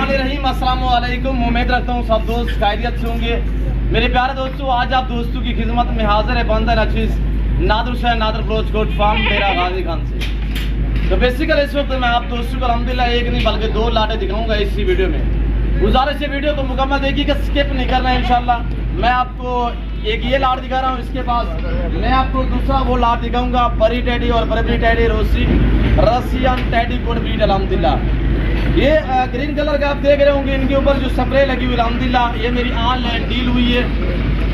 बिस्मिल्लाहिर्रहमानिर्रहीम। अस्सलाम वालेकुम। उम्मीद रखता हूँ सब दोस्त खैरियत से होंगे। मेरे प्यारे दोस्तों, आज आप दोस्तों की खिदमत में हाजिर है बंदर अजीज नादर हुसैन नादर ब्रोच कोट फार्म मेरा गाजी खान से। तो बेसिकली इस वक्त मैं आप दोस्तों को अल्हम्दुलिल्लाह एक नहीं बल्कि दो लाटे दिखाऊंगा इसी वीडियो में। गुजारिश है वीडियो को मुकम्मल देखिएगा, स्किप नहीं करना है इंशाल्लाह। मैं आपको एक ये लाट दिखा रहा हूँ, इसके बाद मैं आपको दूसरा वो लाट दिखाऊंगा बरी टैडी और बरबरी टैडी रोसी रसियन टैडी कोड ब्रीड अल्हम्दुलिल्लाह। ये ग्रीन कलर का आप देख रहे होंगे, इनके ऊपर जो स्प्रे लगी हुई अल्हम्दुलिल्लाह ये मेरी ऑनलाइन डील हुई है।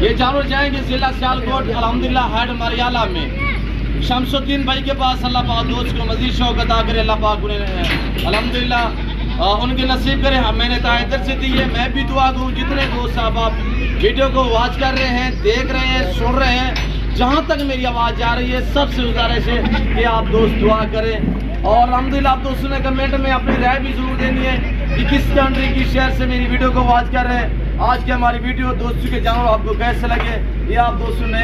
ये जानवर जाएंगे जिला सियालकोट अल्हम्दुलिल्लाह हेड मरियाला में शमसुद्दीन भाई के पास। अल्लाह पाक दोस्त को मजीद शौक अता करे, अल्लाह पाक उन्हें अल्हम्दुलिल्लाह उनके नसीब करे। मैंने तायदर से दी है, मैं भी दुआ दूँ जितने दोस्त साहब आप वीडियो को वॉच कर रहे हैं, देख रहे हैं, सुन रहे हैं, जहाँ तक मेरी आवाज़ जा रही है सबसे गुजारिश है कि आप दोस्त दुआ करें। और अल्हम्दुलिल्लाह आप दोस्तों ने कमेंट में अपनी राय भी जरूर देनी है कि किस कंट्री की शहर से मेरी वीडियो को वॉच कर रहे हैं। आज की हमारी वीडियो दोस्तों के जानवर आपको कैसे लगे ये आप दोस्तों ने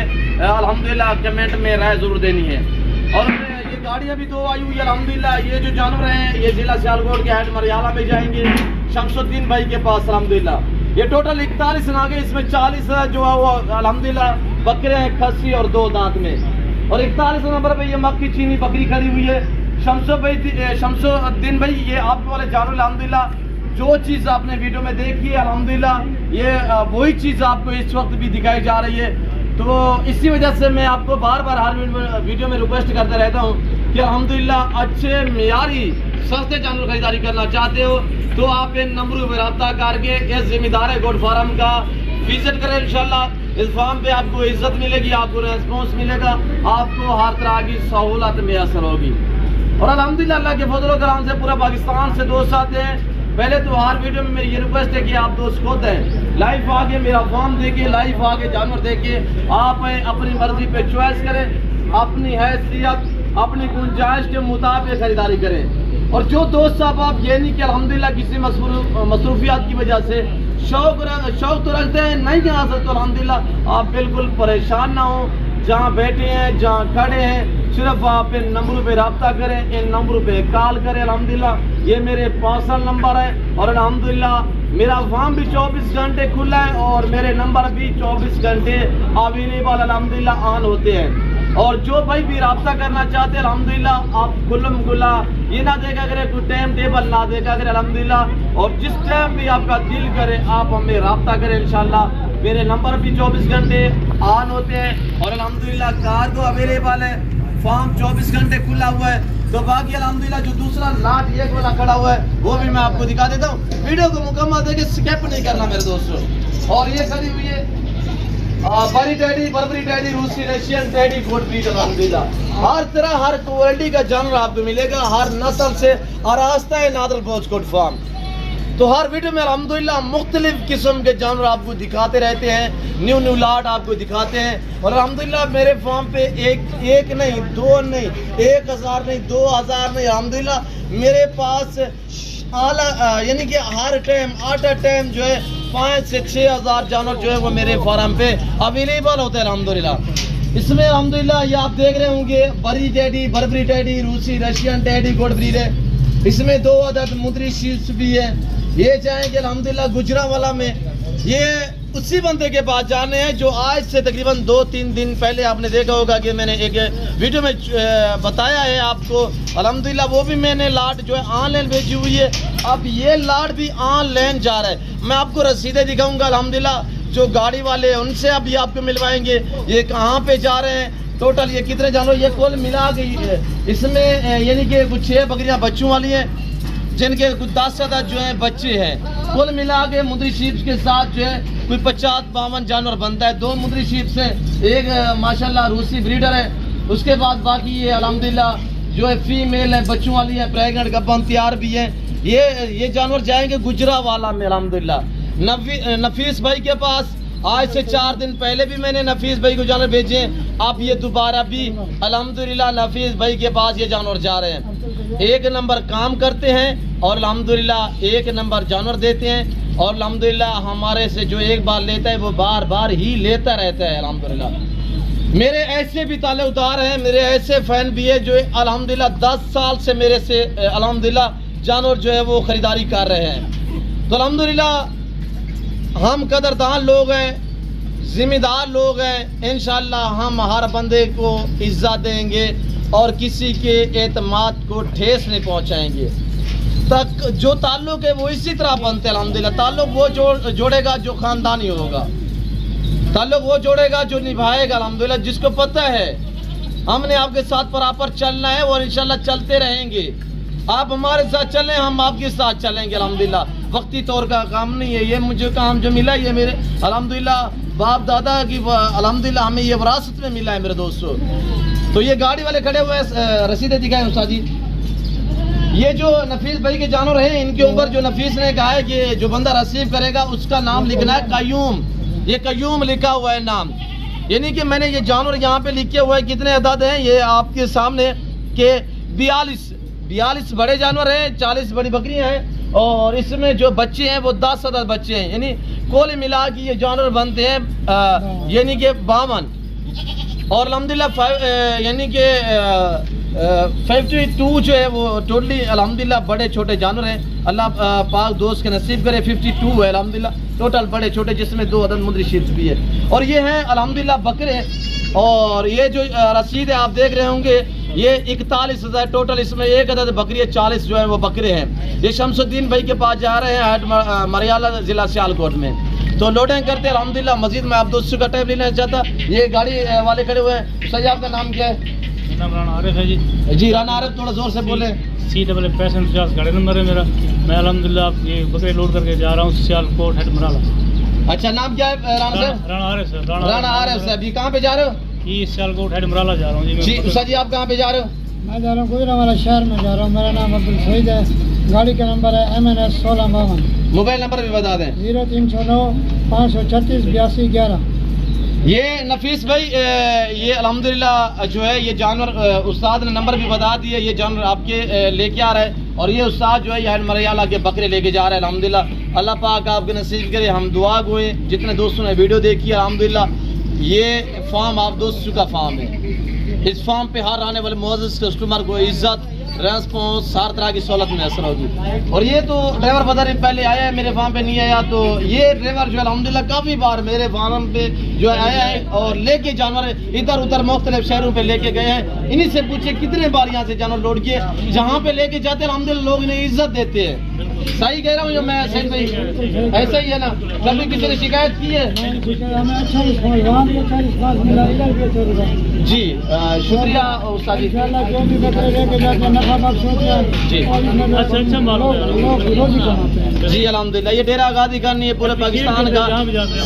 अल्हम्दुलिल्लाह कमेंट में राय जरूर देनी है। और ये गाड़ियाँ भी दो आई हुई है अल्हम्दुलिल्लाह। ये जो जानवर हैं ये जिला सियालकोट के हेड मरियाला में जाएंगे शमसुद्दीन भाई के पास अल्हम्दुलिल्लाह। ये टोटल 41 नागे, इसमें 40 जो है वो अल्हम्दुलिल्लाह बकरे हैं खस्सी और 2 दांत में। और 41 नंबर पे ये मक्की चीनी बकरी खड़ी हुई है शमसुद्दीन भाई। ये आपके वाले जानवर अल्हम्दुलिल्लाह जो चीज़ आपने वीडियो में देखी है अल्हम्दुलिल्लाह ये वही चीज़ आपको इस वक्त भी दिखाई जा रही है। तो इसी वजह से मैं आपको बार बार हर वीडियो में रिक्वेस्ट करता रहता हूँ कि अल्हम्दुलिल्लाह अच्छे मियारी सस्ते जानवर खरीदारी करना चाहते हो तो आप इन नंबरों पर रब्ता करके इस जिम्मेदार गोट फार्म का विजिट करें। इंशाल्लाह इस फार्म पे आपको इज्जत मिलेगी, आपको रेस्पॉन्स मिलेगा, आपको हर तरह की सहूलत मैसर होगी। और अल्हम्दुलिल्लाह अल्लाह के फजल करम से पूरा पाकिस्तान से दोस्त आते हैं। पहले तो हर वीडियो में मेरी ये रिक्वेस्ट है कि आप दोस्त खुद हैं लाइव आगे मेरा फार्म देखे, लाइव आगे जानवर देखे, आप अपनी मर्जी पे चॉइस करें, अपनी हैसियत अपनी गुंजाइश के मुताबिक खरीदारी करें। और जो दोस्त साहब आप ये नहीं कि अल्हम्दुलिल्लाह किसी मसरूफियात की वजह से शौक तो रखते हैं नहीं आ सकते, तो अल्हम्दुलिल्लाह आप बिल्कुल परेशान ना हो। जहाँ बैठे हैं जहाँ खड़े हैं सिर्फ आप इन नंबरों पे रब्ता करें, इन नंबरों पे कॉल करें। अल्हम्दुलिल्लाह ये मेरे पर्सनल नंबर है और अल्हम्दुलिल्लाह मेरा फार्म भी 24 घंटे खुला है और मेरे नंबर भी 24 घंटे अवेलेबल अल्हम्दुलिल्लाह ऑन होते हैं। और जो भाई भी रब्ता करना चाहते हैं अल्हम्दुलिल्लाह आप खुल्लम खुला ये ना देखा करें, कोई टाइम टेबल ना देखा करें अल्हम्दुलिल्लाह। और जिस टाइम भी आपका दिल करे आप हमें रब्ता करें इंशाल्लाह। मेरे नंबर भी 24 घंटे ऑन होते हैं और अल्हम्दुलिल्लाह कार्गो अवेलेबल है, फार्म 24 घंटे खुला हुआ है। तो बाकी अल्हम्दुलिल्लाह जो दूसरा लाट एक वाला खड़ा हुआ है वो भी मैं आपको दिखा देता हूँ। वीडियो को मुकम्मल देखे, स्किप नहीं करना मेरे दोस्तों। और ये खड़ी हुई है बरी टैडी बरबरी टैडी रूसी रशियन टैडी कोड ब्रीड अल्हम्दुलिल्लाह। हर तरह हर क्वालिटी का जानवर आपको मिलेगा, हर नस्ल से आरास्ता है नादर ब्रोच कोट फार्म। तो हर वीडियो में अल्हम्दुलिल्लाह मुख्तलिफ किस्म के जानवर आपको दिखाते रहते हैं, न्यू लाट आपको दिखाते हैं। और अल्हम्दुलिल्लाह मेरे फार्म पे एक नहीं, 2 नहीं, 1000 नहीं, 2000 नहीं, अल्हम्दुलिल्लाह मेरे पास यानी कि हर टाइम जो है 5 से 6000 जानवर जो है वो मेरे फार्म पे अवेलेबल होते हैं अल्हम्दुलिल्लाह। इसमें अल्हम्दुलिल्लाह ये आप देख रहे होंगे बरी टैडी बरबरी टैडी रूसी रशियन टैडी कोड ब्रीड है। इसमें 2 अदद मुद्री शील्स भी है। ये जाएंगे अल्हम्दुलिल्लाह गुजरावाला में। ये उसी बंदे के पास जाने हैं जो आज से तकरीबन 2-3 दिन पहले आपने देखा होगा कि मैंने एक वीडियो में बताया है आपको। अल्हम्दुलिल्लाह वो भी मैंने लाट जो है ऑनलाइन भेजी हुई है। अब ये लाट भी ऑनलाइन जा रहा है। मैं आपको रसीदें दिखाऊंगा अल्हम्दुलिल्लाह, जो गाड़ी वाले हैं उनसे अभी आपको मिलवाएंगे ये कहाँ पे जा रहे हैं, टोटल ये कितने जानवर ये कुल मिला गई है। इसमें यानी कि कुछ 6 बकरियाँ बच्चों वाली हैं जिनके कुछ 10 अदद जो है बच्चे हैं। कुल मिला के मुद्री शीप्स के साथ जो है कोई 50-52 जानवर बनता है। 2 मुद्री शीप्स है, एक माशाल्लाह रूसी ब्रीडर है, उसके बाद बाकी ये अल्हम्दुलिल्लाह जो है फीमेल है, बच्चों वाली है, प्रेगनेंट गब्बन तैयार भी है। ये जानवर जाएंगे गुजरावाला में अल्हम्दुलिल्लाह। नफीस भाई के पास आज से 4 दिन पहले भी मैंने नफीस भाई को जानवर भेजे हैं। अब ये दोबारा भी अल्हम्दुलिल्लाह नफीस भाई के पास ये जानवर जा रहे हैं। 1 नंबर काम करते हैं और अल्हम्दुलिल्लाह 1 नंबर जानवर देते हैं। और अल्हम्दुलिल्लाह हमारे से जो एक बार लेता है वो बार बार ही लेता रहता है अल्हम्दुलिल्लाह। मेरे ऐसे भी ताल्लुकदार हैं, मेरे ऐसे फैन भी है जो अल्हम्दुलिल्लाह 10 साल से मेरे से अल्हम्दुलिल्लाह जानवर जो है वो खरीदारी कर रहे हैं। तो अल्हम्दुलिल्लाह हम कदरदान लोग हैं, जिम्मेदार लोग हैं। इंशाअल्लाह हम हर बंदे को इज्जत देंगे और किसी के एतमाद को ठेस नहीं पहुंचाएंगे। तक जो ताल्लुक है वो इसी तरह बनते हैं अल्हम्दुलिल्लाह। ताल्लुक वो जोड़ेगा जो खानदानी होगा, ताल्लुक वो जोड़ेगा जो निभाएगा अल्हम्दुलिल्लाह। जिसको पता है हमने आपके साथ बराबर चलना है और इंशाल्लाह चलते रहेंगे। आप हमारे साथ चलें, हम आपके साथ चलेंगे अल्हम्दुलिल्लाह। वक्ती तौर का काम नहीं है ये, मुझे काम जो मिला ये मेरे अल्हम्दुलिल्लाह बाप दादा की अल्हम्दुलिल्लाह हमें ये विरासत में मिला है मेरे दोस्तों। तो ये गाड़ी वाले खड़े हुए रसीदें दिखाएं उस्ताद जी। ये जो नफीस भाई के जानवर हैं, इनके ऊपर जो नफीस ने कहा है कि जो बंदा रिसीव करेगा उसका नाम लिखना है कयूम। ये कयूम लिखा हुआ है नाम, यानी कि मैंने ये जानवर यहाँ पे लिखे हुआ है। कितने अदाद हैं ये आपके सामने के 42 बड़े जानवर हैं, 40 बड़ी बकरियां हैं और इसमें जो बच्चे हैं वो 10 अदद बच्चे हैं। यानी कुल मिला के ये जानवर बनते हैं यानी कि 52 और अल्हम्दुलिल्लाह यानी कि 52 जो है वो टोटली अल्हम्दुलिल्लाह बड़े छोटे जानवर हैं। अल्लाह पाक दोस्त के नसीब करे 52 है अल्हम्दुलिल्लाह टोटल बड़े छोटे, जिसमें 2 अदद मुंदरी शीर्ष भी है। और ये हैं अल्हम्दुलिल्लाह बकरे। और ये जो रसीद है आप देख रहे होंगे ये 41,000 टोटल, इसमें 1 अदद बकरी है, 40 जो है वो बकरे हैं। ये शमसुद्दीन भाई के पास जा रहे हैं हेड मरियाला जिला सियालकोट में। तो लोडिंग करते हैं अल्हम्दुलिल्लाह। मजीद में आप दोस्तों का टाइम लेना चाहता। ये गाड़ी वाले खड़े हुए हैं। सही आपका नाम क्या है? राना आरिफ है जी राना आरिफ, थोड़ा जोर से बोले। C55 गाड़ी नंबर है मेरा। मैं अल्हम्दुलिल्लाह आप ये बकरे लोड करके जा रहा हूँ सियालकोट हेड मराला। अच्छा नाम क्या है राना साहब? राना आरिफ साहब। ये कहाँ पे जा रहे हो? ये सियालकोट हेड मराला जा रहा हूँ जी। उस्ताद जी आप कहाँ पे जा रहे हो? मैं जा रहा हूँ गुजरांवाला शहर में जा रहा हूँ। मेरा नाम अब्दुल सईद है। गाड़ी का नंबर है MNS 1652। मोबाइल नंबर भी बता दें। 0309 536 8211। ये नफीस भाई ये अल्हम्दुलिल्लाह जो है ये जानवर उस्ताद ने नंबर भी बता दिए। ये जानवर आपके लेके आ रहा है और ये उस्ताद जो है ये मरियाला के बकरे लेके जा रहे हैं अल्हम्दुलिल्लाह। अल्लाह पाक आपके नसीब करे, हम दुआ गोए। जितने दोस्तों ने वीडियो देखी है अल्हम्दुलिल्लाह ये फार्म आप दोस्तों का फार्म है। इस फार्म पे हर आने वाले मोअज़्ज़िज़ कस्टमर को इज्जत रेस्पॉन्स हर तरह की सहूलत मैसर होगी। और ये तो ड्राइवर पता नहीं पहले आया है मेरे फार्म पे नहीं आया, तो ये ड्राइवर जो है अल्हम्दुलिल्लाह काफ़ी बार मेरे फार्म पे जो है आया है और लेके जानवर इधर उधर मुख्तलिफ शहरों पे लेके गए हैं। इन्हीं से पूछे कितने बार यहाँ से जानवर लोड किए। जहाँ पे लेके जाते हैं अल्हम्दुलिल्लाह लोग इन्हें इज्जत देते हैं। सही कह रहा हूँ जो मैं? सही भाई ऐसा ही है ना? कभी किसी ने शिकायत की है? जी शुक्रिया उस्ताद जी। जी अल्हम्दुलिल्लाह ये डेरा गाजी करनी है पूरे पाकिस्तान का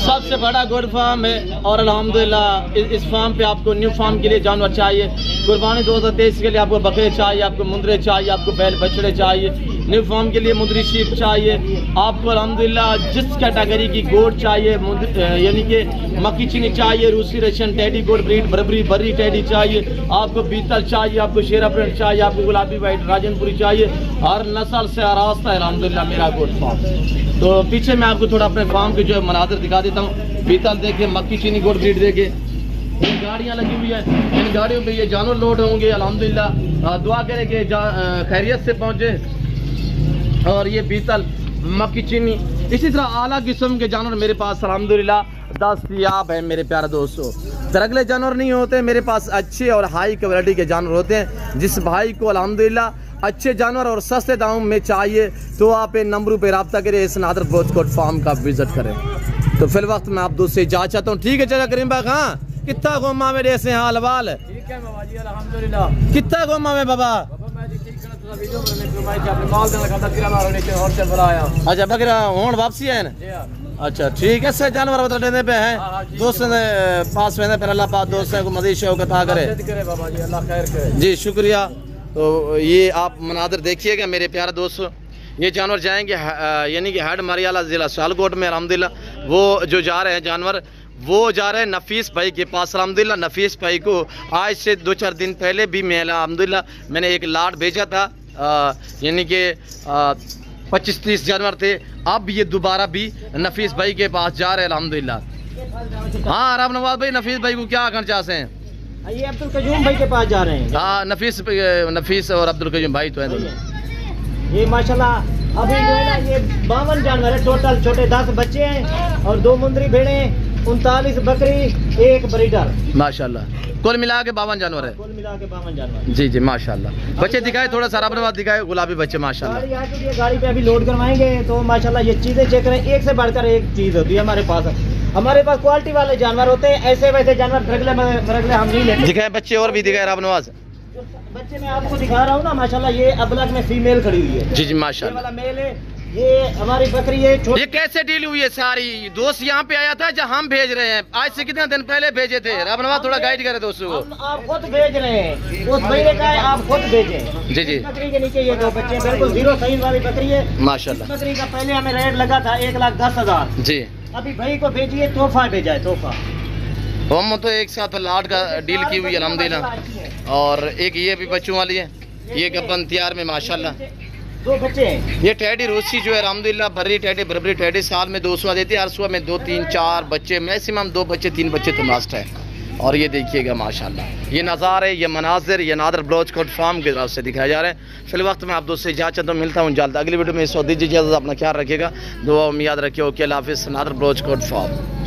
सबसे बड़ा गोड फार्म है। और अल्हम्दुलिल्लाह इस फार्म पे आपको न्यू फार्म के लिए जानवर चाहिए, कुर्बानी 2023 के लिए आपको बकरे चाहिए, आपको मुंदरे चाहिए, आपको बैल बछड़े चाहिए, न्यू फार्म के लिए मुंदरी शीप चाहिए, आपको अल्हम्दुलिल्लाह जिस कैटेगरी की गोड चाहिए यानी कि मक्की चीनी चाहिए, रूसी रशियन टेडी गोड ब्रीड बरबरी बर्री टेडी चाहिए, आपको बीतल चाहिए, आपको शेरा प्रिंट चाहिए, आपको गुलाबी वाइट राजनपुरी चाहिए। हर नस्ल से आरास्ता है अल्हम्दुलिल्लाह मेरा गोड फार्म। तो पीछे मैं आपको थोड़ा अपने फार्म के जो है मनाजर दिखा देता हूँ। बीतल देखे, मक्की चीनी गोड ब्रीड देखे, इन गाड़ियाँ लगी हुई है, इन गाड़ियों पे ये जानवर लोड होंगे अल्हम्दुलिल्लाह। दुआ करें कि खैरियत से पहुँचे। और ये बीतल मक्की चीनी इसी तरह आला किस्म के जानवर मेरे पास अल्हम्दुलिल्लाह दस्तयाब है मेरे प्यारे दोस्तों। तरगले जानवर नहीं होते मेरे पास, अच्छे और हाई क्वालिटी के जानवर होते हैं। जिस भाई को अल्हम्दुलिल्लाह अच्छे जानवर और सस्ते दामों में चाहिए तो आप इन नंबरों पर रब्ता करें, इस नादर बोचकोट फार्म का विजिट करें। तो फिल वक्त मैं आप दोस्त से जा चाहता हूँ। ठीक है चाचा करीम भाई। हाँ कितना घुमा मेरे ऐसे हाल वाल? ठीक है बाबा जी अल्हम्दुलिल्लाह। कितना घुमा में बाबा? अच्छा बकरा हूँ वापसी है ना? अच्छा ठीक है सर। जानवर बता देने पे है दोस्त पास में फिर अल्लाह पाक दोस्त को मज़ीद शौक़त अता करे बाबा जी, अल्लाह खैर करे जी। शुक्रिया। तो ये आप मनादर देखिएगा मेरे प्यारे दोस्तों। ये जानवर जाएंगे यानी कि हेड मरियाला ज़िला सियालकोट में अल्हम्दुलिल्लाह। वो जो जा रहे हैं जानवर वो जा रहे हैं नफीस भाई के पास अल्हम्दुलिल्लाह। नफीस भाई को आज से 2-4 दिन पहले भी मैं अल्हम्दुलिल्लाह मैंने एक लाट भेजा था यानी कि 25-30 जानवर थे। अब ये दोबारा भी नफीस भाई के पास जा रहे हैं अल्हम्दुलिल्लाह। हाँ आराम नवाज भाई, नफीस भाई को क्या करना चाहते हैं? ये अब्दुल कयूम भाई के पास जा रहे हैं। हाँ नफीस और अब्दुल कयूम भाई तो हैं दोनों। ये माशाल्लाह अभी जो है ना ये 52 जानवर है टोटल, छोटे 10 बच्चे हैं और 2 मुंदरी भेड़े, 39 बकरी, 1 ब्रीडर। माशाल्लाह कुल मिला के 52 जानवर है, कुल मिला के 52 जानवर। जी जी माशाल्लाह। बच्चे दिखाए थोड़ा सा अपने बात दिखाए, गुलाबी बच्चे माशाल्लाह। गाड़ी आ चुकी है, गाड़ी पे अभी लोड करवाएंगे तो माशाल्लाह ये चीजें चेक करें, एक से बढ़कर एक चीज होती है हमारे पास। हमारे पास क्वालिटी वाले जानवर होते हैं, ऐसे वैसे जानवर रगले हम नहीं लेते। दिखाए बच्चे और भी दिखाए राब नवाज। बच्चे मैं आपको दिखा रहा हूँ ना माशाल्लाह, ये अबलग में फीमेल खड़ी हुई है। जी जी ये माशाल्लाह। वाला मेल है, ये हमारी बकरी है छोटी। ये कैसे डील हुई है सारी? दोस्त यहाँ पे आया था जहाँ हम भेज रहे हैं, आज से कितने दिन पहले भेजे थे? राब नवाज थोड़ा गाइड करे दोस्तों को। हम आप खुद भेज रहे हैं, उस महीने का है, आप खुद भेजें। जी जी बकरी के नीचे ये 2 बच्चे बिल्कुल 0 साइन वाली बकरी है माशाल्लाह। बकरी का पहले हमें रेट लगा था 1,10,000। जी अभी भाई को भेजिए, तोहफा भेजा है, तोहफा। हम तो एक साथ लाट का डील की हुई है अल्हम्दुलिल्लाह। और एक ये भी बच्चों वाली है, ये गब्बन तैयार में माशाल्लाह। 2 बच्चे हैं। ये टैडी रूसी जो है अल्हम्दुलिल्लाह भर्री टैडी बरबरी टैडी साल में 2 सुबह देती है, हर सुबह में 2 3 4 बच्चे, मैक्सिमम 2 बच्चे 3 बच्चे तो लास्ट है। और ये देखिएगा माशाल्लाह, ये नज़ारे, ये मनाजिर, ये नादर ब्लॉच कोट फार्म की तरफ से दिखाया जा रहा है। फिल वक्त में आप दोस्त से इजाज़त तो मिलता हूँ जल्द अगली वीडियो में। इस वक्त दीजिए इजाज़त, अपना ख्याल रखिएगा, दुआ में याद रखिए। ओके अल्लाह हाफिज़। नादर ब्लॉच कोट फार्म।